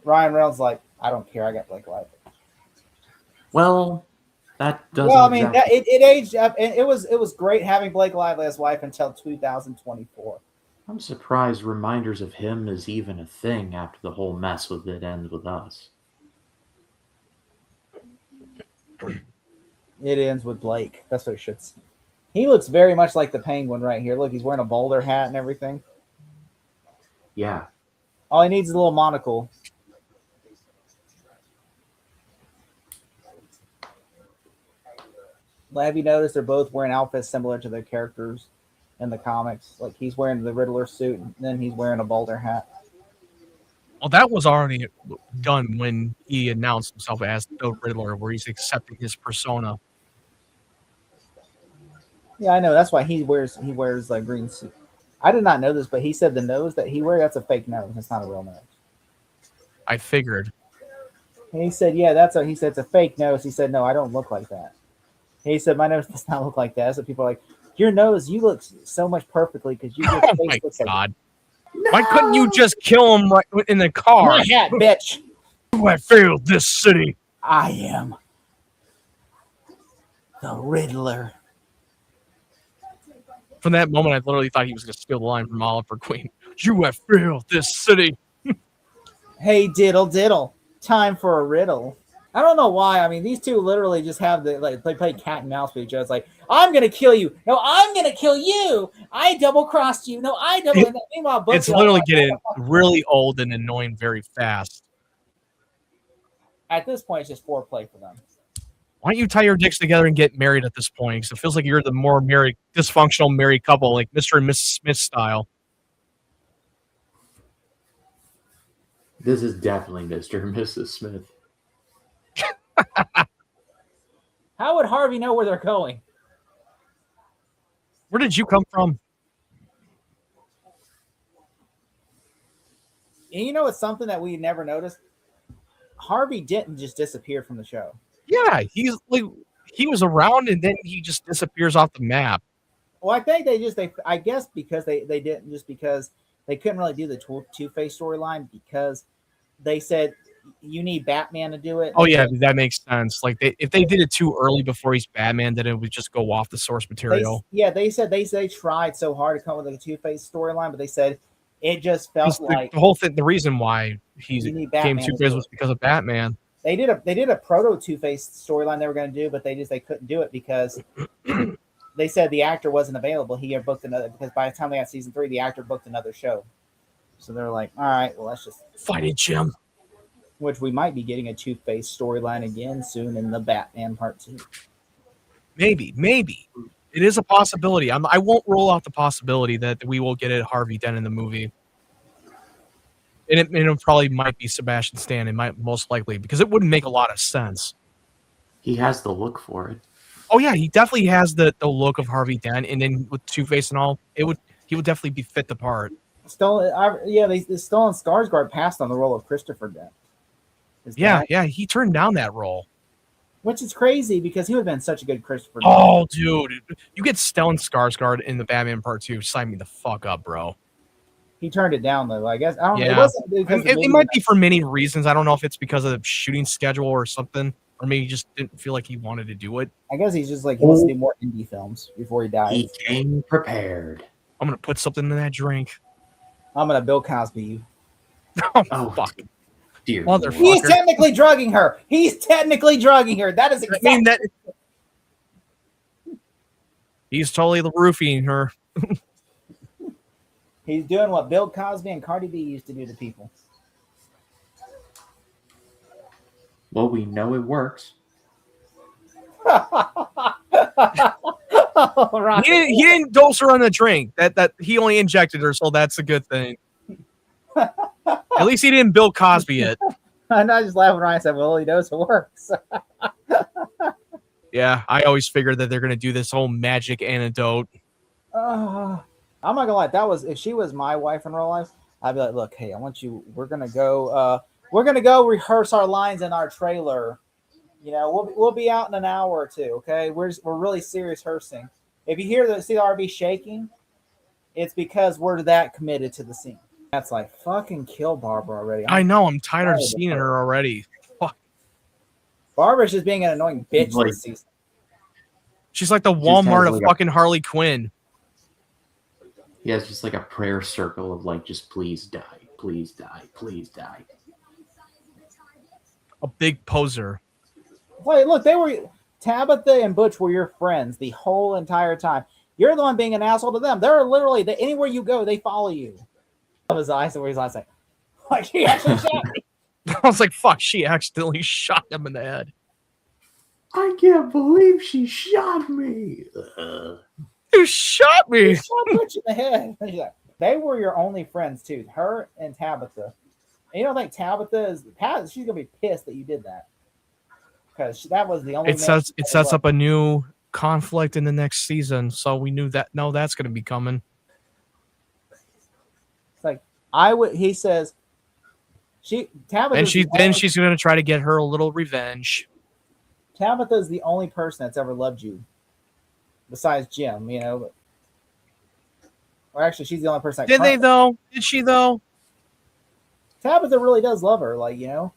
Ryan Reynolds like, I don't care, I got Blake Lively. Well, that doesn't. Well, I mean, it aged up, and it was great having Blake Lively as wife until 2024. I'm surprised reminders of him is even a thing after the whole mess with It Ends With Us. It ends with Blake. That's what it should say. He looks very much like the Penguin right here. Look, he's wearing a bowler hat and everything. Yeah. All he needs is a little monocle. Have you noticed they're both wearing outfits similar to their characters in the comics? Like he's wearing the Riddler suit, and then he's wearing a bowler hat. Well, that was already done when he announced himself as the Riddler, where he's accepting his persona. Yeah, I know. That's why he wears a green suit. I did not know this, but he said the nose that he wears, that's a fake nose. It's not a real nose. I figured. And he said, he said it's a fake nose. He said, no, I don't look like that. He said, my nose does not look like that. So people are like, your nose, you look so much perfectly because your face looks like God. No! Why couldn't you just kill him right in the car? My hat, bitch. Who have failed this city? I am the Riddler. From that moment, I literally thought he was going to steal the line from Oliver Queen. You have failed this city. Hey, diddle diddle. Time for a riddle. I don't know why. I mean, these two literally just have they play cat and mouse with each other. It's like, I'm gonna kill you. No, I'm gonna kill you. I double crossed you. No, I double. Meanwhile, It's literally getting really old and annoying very fast. At this point, it's just foreplay for them. Why don't you tie your dicks together and get married at this point? Because it feels like you're the more dysfunctional married couple, like Mr. and Mrs. Smith style. This is definitely Mr. and Mrs. Smith. How would Harvey know where they're going? Where did you come from? And you know, it's something that we never noticed. Harvey didn't just disappear from the show. Yeah, he was around and then he just disappears off the map. Well, I think I guess because they didn't, just because they couldn't really do the Two-Face storyline because they said you need Batman to do it. Oh yeah, that makes sense. Like if they did it too early before he's Batman, then it would just go off the source material. They said they tried so hard to come up with a Two-Face storyline, but they said it just felt like the whole thing. The reason why he became Two-Face was because of Batman. They did a proto Two-Face storyline they were going to do, but they couldn't do it because they said the actor wasn't available. He had booked another, because by the time they got season 3, the actor booked another show. So they're like, all right, well, let's just fight it, Jim. Which we might be getting a Two-Face storyline again soon in the Batman Part 2. Maybe. It is a possibility. I won't rule out the possibility that we will get a Harvey Dent in the movie. And it probably might be Sebastian Stan. It might most likely, because it wouldn't make a lot of sense. He has the look for it. Oh yeah, he definitely has the look of Harvey Dent, and then with Two-Face and all, he would definitely be fit the part. Stellan Skarsgård passed on the role of Christopher Dent. Yeah, he turned down that role. Which is crazy because he would have been such a good Christopher Dent. Oh, dude. You get Stellan Skarsgård in the Batman Part 2, sign me the fuck up, bro. He turned it down, though. I guess. I don't know. Yeah. It wasn't because it might be for many reasons. I don't know if it's because of the shooting schedule or something, or maybe he just didn't feel like he wanted to do it. I guess he's just like, he wants to do more indie films before he dies. He came prepared. I'm going to put something in that drink. I'm going to Bill Cosby you. Oh, fuck. Dear motherfucker. He's technically drugging her. That is exactly. He's totally roofing her. He's doing what Bill Cosby and Cardi B used to do to people. Well, we know it works. Right. He didn't dose her on the drink. That he only injected her, so that's a good thing. At least he didn't Bill Cosby it. I just laughed when Ryan said, well, he knows it works. Yeah, I always figured that they're going to do this whole magic antidote. I'm not gonna lie. If she was my wife in real life, I'd be like, look, hey, we're gonna go rehearse our lines in our trailer. You know, we'll be out in an hour or two. Okay, we're really serious rehearsing. If you see the RV shaking, it's because we're that committed to the scene. That's like, fucking kill Barbara already. I know. I'm tired of seeing her already. Fuck. Barbara's just being an annoying bitch this season. She's like the Walmart of fucking Harley Quinn. He has just like a prayer circle of like, just please die, please die, please die. A big poser. Wait, look, Tabitha and Butch were your friends the whole entire time. You're the one being an asshole to them. They're literally, anywhere you go, they follow you. His eyes, where he's like, she actually shot me. I was like, fuck, she accidentally shot him in the head. I can't believe she shot me. You shot me. Shot Butch in the head. They were your only friends too, her and Tabitha. And you don't think Tabitha she's gonna be pissed that you did that, because that was the only. It sets up a new conflict in the next season, so we knew that. No, that's gonna be coming. It's like He says Tabitha, and she's gonna try to get her a little revenge. Tabitha is the only person that's ever loved you, besides Jim. You know, or actually, she's the only person. Did they though? Did she though? Tabitha really does love her, like, you know.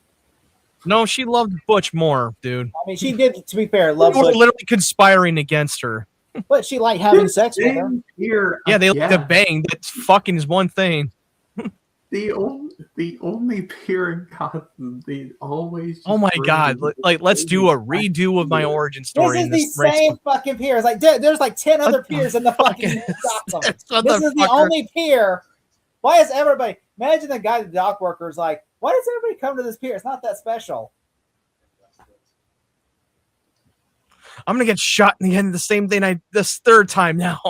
No, she loved Butch more, dude. I mean, she did. To be fair, love. They were literally conspiring against her. But she liked having sex with her. Here, yeah, they like to bang. That's fucking is one thing. The The only pier in Gotham, they always. Oh my god! Like, let's do a redo of my origin story. This is the same fucking pier. It's like there's like 10 other piers in the fucking Gotham. This is the only pier. Why is everybody? Imagine the guy, the dock workers, like, why does everybody come to this pier? It's not that special. I'm gonna get shot in the end of the same thing this third time now.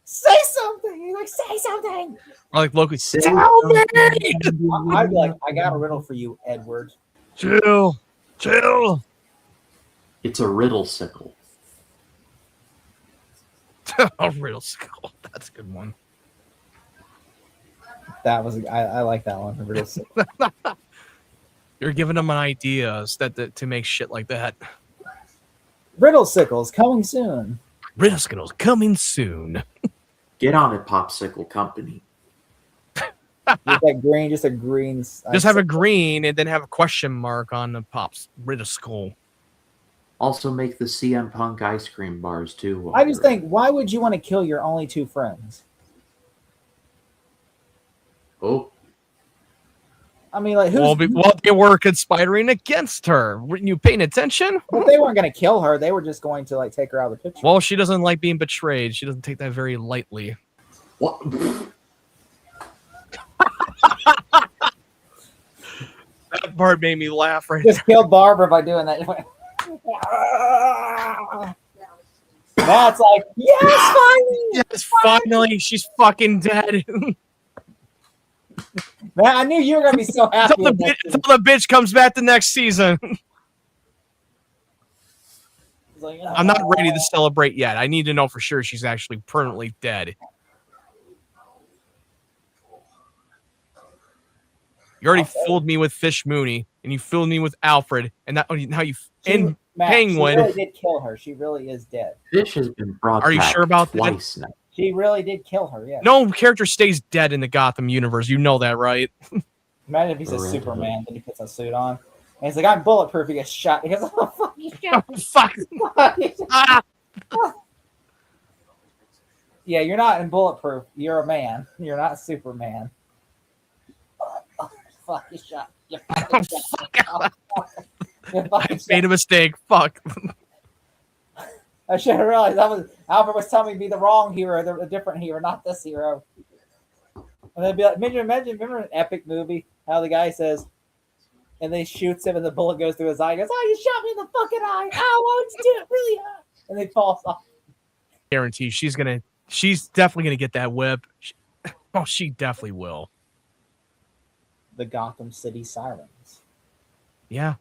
Say something. He's like, say something. Or like Loki, tell me. I'd be like, I got a riddle for you, Edward. Chill. It's a riddle sickle. A riddle sickle. That's a good one. That was I like that one. A riddle sickle. You're giving them ideas to make shit like that. Riddle sickles coming soon. Riddle sickles coming soon. Get on it, Popsicle Company. Just a green. Just have a green and then have a question mark on the pops. Riddle skull. Also make the CM Punk ice cream bars too. I just think, why would you want to kill your only two friends? Oh. I mean, like, who's... Well, they were conspiring against her. Weren't you paying attention? Well, they weren't going to kill her. They were just going to, like, take her out of the picture. Well, she doesn't like being betrayed. She doesn't take that very lightly. What? That part made me laugh right Just killed Barbara by doing that. That's like, yes, finally! Yes, finally, she's fucking dead. Man, I knew you were going to be so happy. Until the bitch comes back the next season. Like, I'm not ready to celebrate yet. I need to know for sure she's actually permanently dead. You already fooled me with Fish Mooney, and you fooled me with Alfred, and now you and Penguin. She really did kill her. She really is dead. Fish has been brought Are you back sure about twice that? now. She really did kill her, yeah. No character stays dead in the Gotham universe. You know that, right? Imagine if he's a Superman, then he puts a suit on. And he's like, I'm bulletproof. He gets shot. He goes, oh, fuck, you shot. Fuck. Ah. Yeah, you're not in bulletproof. You're a man. You're not Superman. Oh, fuck, you shot. You fucking shot. I made a mistake. Fuck. I should have realized Alfred was telling me to be the wrong hero, a different hero, not this hero. And they'd be like, remember an epic movie? How the guy says, and then he shoots him and the bullet goes through his eye. He goes, oh, you shot me in the fucking eye. Ow, why would you do it really hard? And then he falls off. Guarantee she's definitely gonna get that whip. She definitely will. The Gotham City Sirens. Yeah.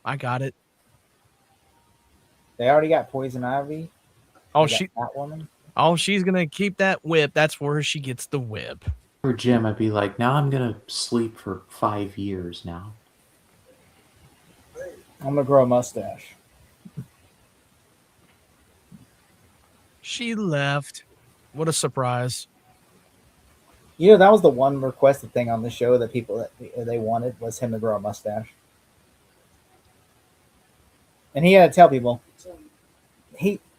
I got it. They already got Poison Ivy. Catwoman. Oh, she's gonna keep that whip. That's where she gets the whip. For Jim, I'd be like, now I'm gonna sleep for 5 years now. I'm gonna grow a mustache. She left. What a surprise. You know, that was the one requested thing on the show that people that they wanted was him to grow a mustache. And he had to tell people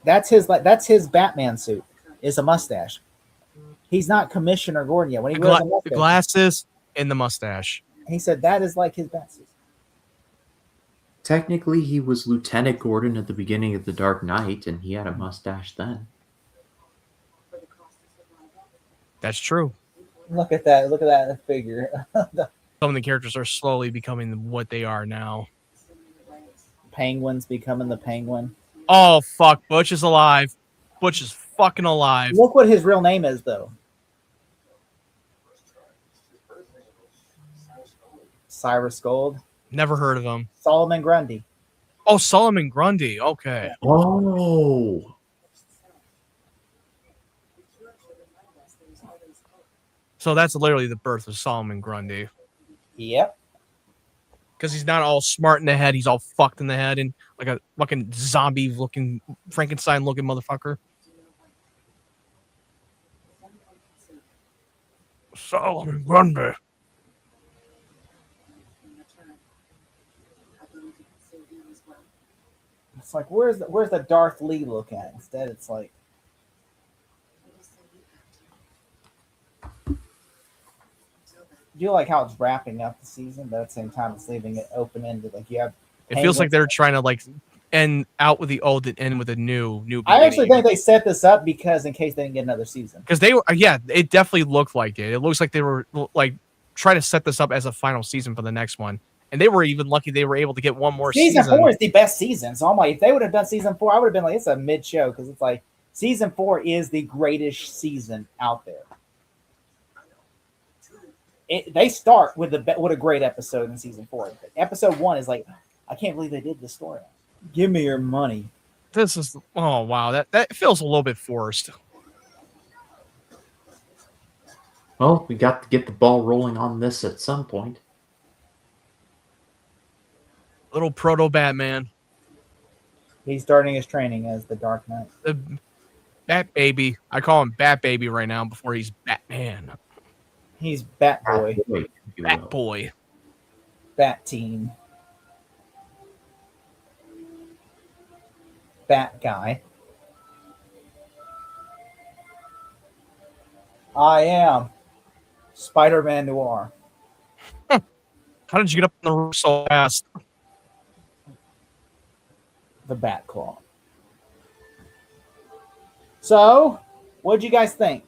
that's his Batman suit is a mustache. He's not Commissioner Gordon yet. When he wears a mustache, the glasses and the mustache. He said that is like his bat suit. Technically, he was Lieutenant Gordon at the beginning of The Dark Knight, and he had a mustache then. That's true. Look at that! Look at that figure. Some of the characters are slowly becoming what they are now. Penguin's becoming the Penguin. Oh, fuck. Butch is alive. Butch is fucking alive. Look what his real name is, though. Cyrus Gold. Never heard of him. Solomon Grundy. Oh, Solomon Grundy. Okay. Oh. So that's literally the birth of Solomon Grundy. Yep. Because he's not all smart in the head. He's all fucked in the head and like a fucking zombie-looking, Frankenstein-looking motherfucker. Solomon Grundy. It's like, where's the Darth Lee look at? Instead, it's like, do like how it's wrapping up the season, but at the same time it's leaving it open ended. Like you have. It feels like they're trying to like end out with the old and end with a new beginning. I actually think they set this up because in case they didn't get another season. Because they were, yeah, it definitely looked like it. It looks like they were like trying to set this up as a final season for the next one. And they were even lucky they were able to get one more season. Season 4 is the best season. So I'm like, if they would have done season 4, I would have been like, it's a mid show because it's like season 4 is the greatest season out there. They start with a great episode in season 4. Episode 1 is like, I can't believe they did this story. Give me your money. This is oh wow, that feels a little bit forced. Well, we got to get the ball rolling on this at some point. Little proto Batman. He's starting his training as the Dark Knight. The Bat Baby. I call him Bat Baby right now before he's Batman. He's Bat Boy. Bat Boy. Bat Teen. Bat Guy. I am Spider-Man Noir. How did you get up on the roof so fast? The Bat Claw. So, what'd you guys think?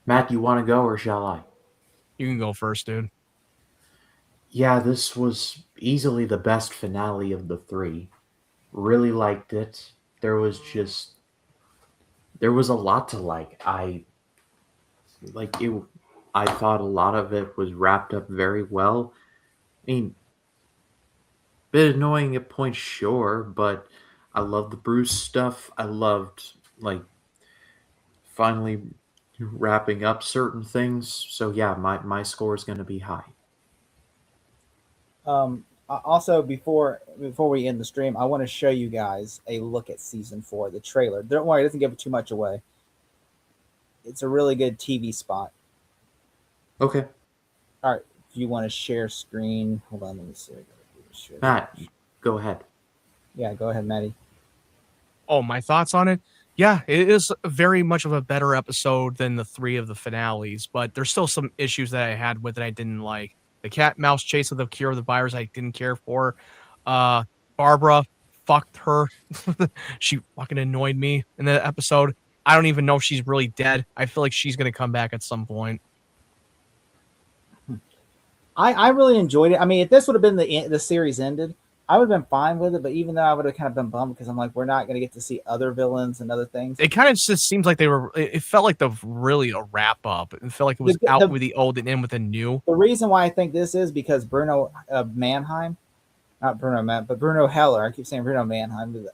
Matt, you want to go or shall I? You can go first, dude. Yeah, this was easily the best finale of the 3. Really liked it. There was a lot to like. I thought a lot of it was wrapped up very well. I mean, bit annoying at points, sure, but I loved the Bruce stuff. I loved finally wrapping up certain things. So yeah, my score is going to be high. Also, before we end the stream, I want to show you guys a look at season 4, the trailer. Don't worry, it doesn't give too much away. It's a really good TV spot. Okay. All right, if you want to share screen, hold on, let me see. Matt, go ahead. Yeah, go ahead, Maddie. Oh, my thoughts on it? Yeah, it is very much of a better episode than the 3 of the finales, but there's still some issues that I had with it I didn't like. The cat mouse chase of the cure of the virus I didn't care for. Barbara, fucked her. She fucking annoyed me in that episode. I don't even know if she's really dead. I feel like she's going to come back at some point. I really enjoyed it. I mean, if this would have been the series ended, I would have been fine with it. But even though I would have kind of been bummed because I'm like, we're not going to get to see other villains and other things. It kind of just seems like it felt like really a wrap up. It felt like it was out with the old and in with the new. The reason why I think this is because Bruno Mannheim, not Bruno Mann, but Bruno Heller. I keep saying Bruno Mannheim,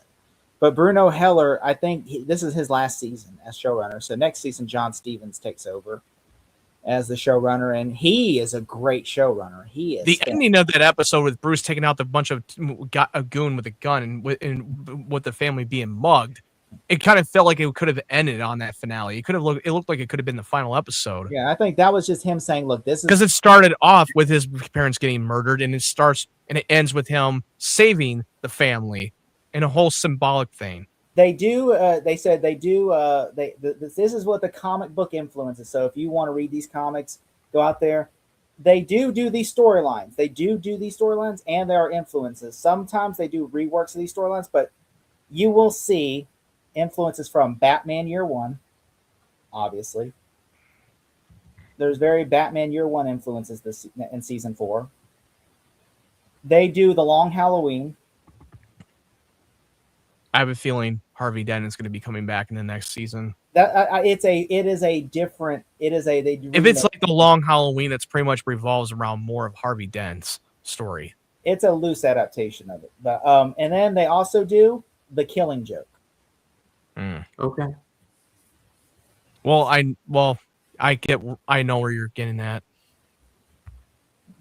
but Bruno Heller. I think this is his last season as showrunner. So next season, John Stevens takes over as the showrunner, and he is a great showrunner. He is. The ending of that episode with Bruce taking out the bunch of a goon with a gun and with the family being mugged, it kind of felt like it could have ended on that finale. It looked like it could have been the final episode. Yeah, I think that was just him saying, "Look, this is," because it started off with his parents getting murdered, and it ends with him saving the family in a whole symbolic thing. They do. They said they do. This is what the comic book influences. So if you want to read these comics, go out there. They do these storylines. They do these storylines, and there are influences. Sometimes they do reworks of these storylines, but you will see influences from Batman Year One. Obviously, there's very Batman Year One influences this in season 4. They do the Long Halloween. I have a feeling Harvey Dent is going to be coming back in the next season. If it's like the Long Halloween, that's pretty much revolves around more of Harvey Dent's story. It's a loose adaptation of it, but and then they also do the Killing Joke. Okay. Well, I know where you're getting at.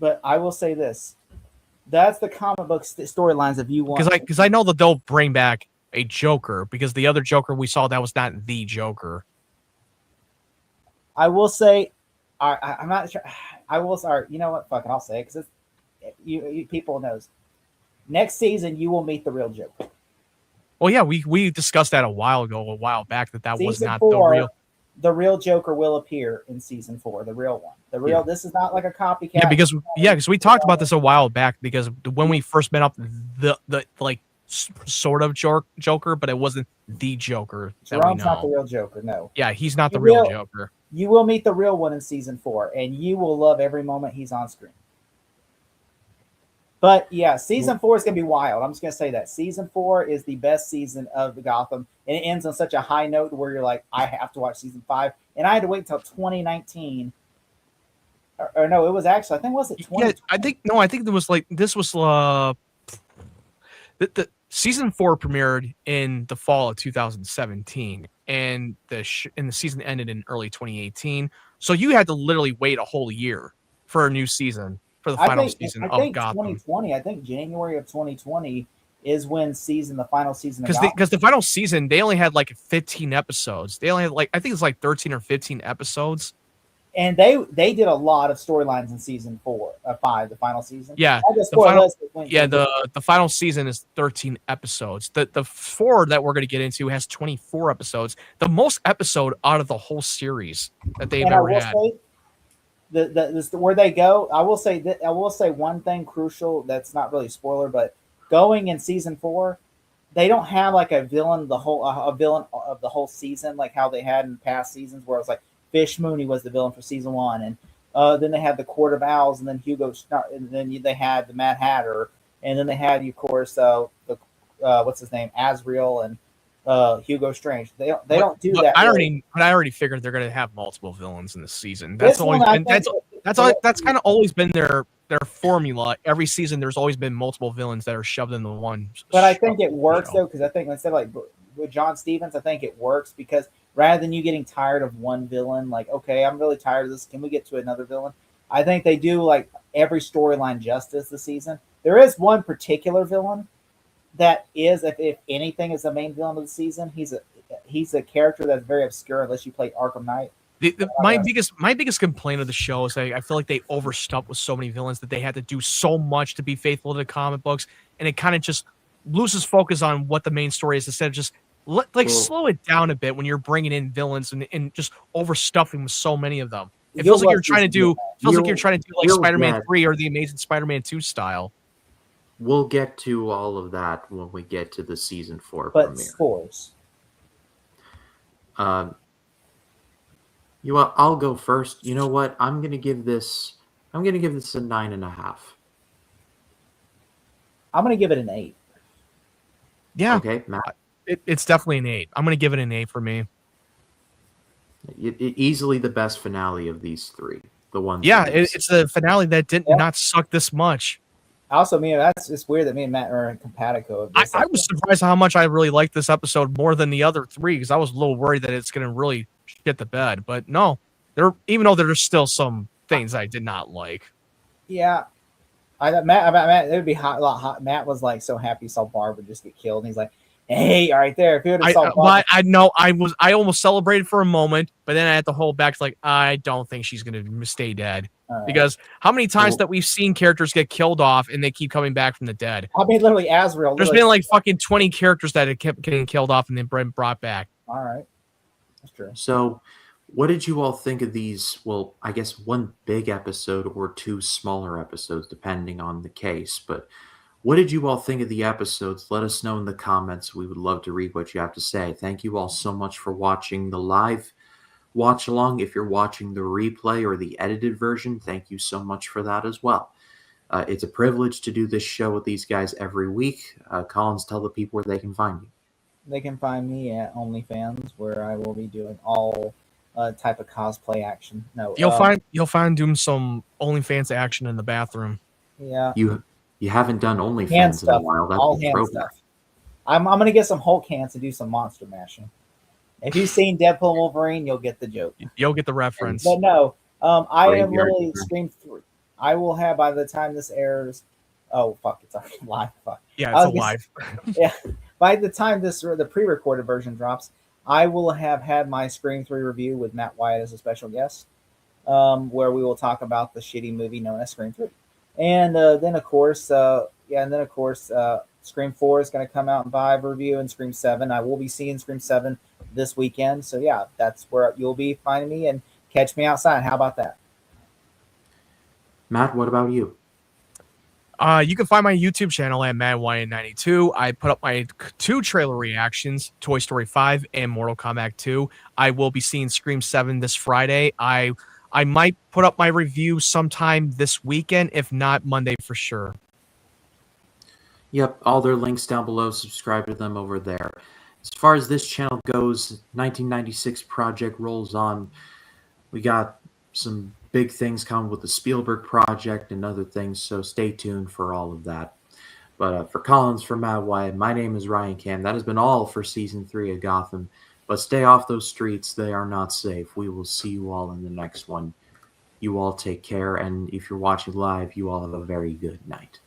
But I will say this: that's the comic book storylines. If you want, because I know that they'll bring back a Joker, because the other Joker we saw, that was not the Joker. I will say, I'm not sure. I will start. You know what? Fuck it, I'll say it because you people knows. Next season, you will meet the real Joker. Well, yeah, we discussed that a while back that was not the real. the real Joker will appear in season 4, the real one. The real. Yeah. This is not like a copycat. Yeah, because we talked about this a while back. Because when we first met up, the like sort of Joker, but it wasn't the Joker that we Jerome's not the know. real Joker. No. Yeah, he's not the You real will- Joker. You will meet the real one in season 4, and you will love every moment he's on screen. But yeah, season 4 is going to be wild. I'm just going to say that season 4 is the best season of the Gotham, and it ends on such a high note where you're like, I have to watch season 5, and I had to wait until 2019. Or no, it was actually, I think, was it 20? Yeah, I think there was like this was the season 4 premiered in the fall of 2017, and the season ended in early 2018. So you had to literally wait a whole year for a new season for the final season of Gotham. 2020. I think January of 2020 is when the final season of Because Gotham. because the final season they only had like 15 episodes. They only had like I think it's like 13 or 15 episodes. And they did a lot of storylines in season 5, the final season. Yeah, the final season is 13 episodes. The 4 that we're going to get into has 24 episodes, the most episode out of the whole series that they've ever had. Where they go, I will say one thing crucial that's not really a spoiler, but going in season 4, they don't have like a villain of the whole season like how they had in past seasons where it was like Fish Mooney was the villain for season 1, and then they had the Court of Owls, and then and then they had the Mad Hatter, and then they had, of course, what's his name, Azrael, and Hugo Strange. They don't do that. I already figured they're going to have multiple villains in this season. That's kind of always been their formula. Every season, there's always been multiple villains that are shoved into one. But I think it works though, because I think instead of like with John Stevens, I think it works because rather than you getting tired of one villain, like, okay, I'm really tired of this. Can we get to another villain? I think they do like every storyline justice this season. There is one particular villain that is, if anything, is the main villain of the season. He's a character that's very obscure unless you play Arkham Knight. My biggest complaint of the show is I feel like they overstuffed with so many villains that they had to do so much to be faithful to the comic books, and it kind of just loses focus on what the main story is instead of just slow it down a bit when you're bringing in villains and just overstuffing with so many of them. It feels like you're trying to do like Spider-Man 3 or the Amazing Spider-Man 2 style. We'll get to all of that when we get to the season 4 but premiere. Scores. I'll go first. You know what? I'm gonna give this a 9.5. I'm gonna give it an 8. Yeah. Okay, Matt. It's definitely an 8. I'm gonna give it an 8 for me. Easily the best finale of these 3. The one. Yeah, it's the finale that did not suck this much. Also, it's weird that me and Matt are compatible. I was surprised how much I really liked this episode more than the other 3 because I was a little worried that it's going to really shit the bed. But no, even though there's still some things I did not like. Yeah, Matt, it would be a lot hot. Matt was like so happy he saw Barbara just get killed, and he's like, "Hey, right there, if you would have saw Barbara." I almost celebrated for a moment, but then I had to hold back. Like, I don't think she's going to stay dead. Because how many times that we've seen characters get killed off and they keep coming back from the dead? I mean, literally, Azrael. There's been like fucking 20 characters that have kept getting killed off and then brought back. All right. That's true. So, what did you all think of these? Well, I guess one big episode or 2 smaller episodes, depending on the case. But what did you all think of the episodes? Let us know in the comments. We would love to read what you have to say. Thank you all so much for watching the live watch along. If you're watching the replay or the edited version, thank you so much for that as well. It's a privilege to do this show with these guys every week. Collins, tell the people where they can find you. They can find me at OnlyFans, where I will be doing all type of cosplay action. No, you'll find doing some OnlyFans action in the bathroom. Yeah, you haven't done OnlyFans in a while. That's all hand stuff. I'm gonna get some Hulk hands to do some monster mashing. If you've seen Deadpool Wolverine, you'll get the joke. You'll get the reference. But no, I am literally Scream 3. I will have, by the time this airs, oh fuck, it's already live. Fuck. Yeah, it's live. Yeah, by the time the pre-recorded version drops, I will have had my Scream 3 review with Matt Wyatt as a special guest, where we will talk about the shitty movie known as Scream 3, and then of course, Scream 4 is going to come out in Vive review, and Scream 7. I will be seeing Scream 7 this weekend. So yeah, that's where you'll be finding me, and catch me outside. How about that? Matt, what about you? You can find my YouTube channel at MadWyan92. I put up my 2 trailer reactions, Toy Story 5 and Mortal Kombat 2. I will be seeing Scream 7 this Friday. I might put up my review sometime this weekend, if not Monday for sure. Yep, all their links down below. Subscribe to them over there. As far as this channel goes, 1996 project rolls on. We got some big things coming with the Spielberg project and other things, so stay tuned for all of that. But for Collins, for Matt Wyatt, my name is Ryan Cam. That has been all for Season 3 of Gotham. But stay off those streets. They are not safe. We will see you all in the next one. You all take care, and if you're watching live, you all have a very good night.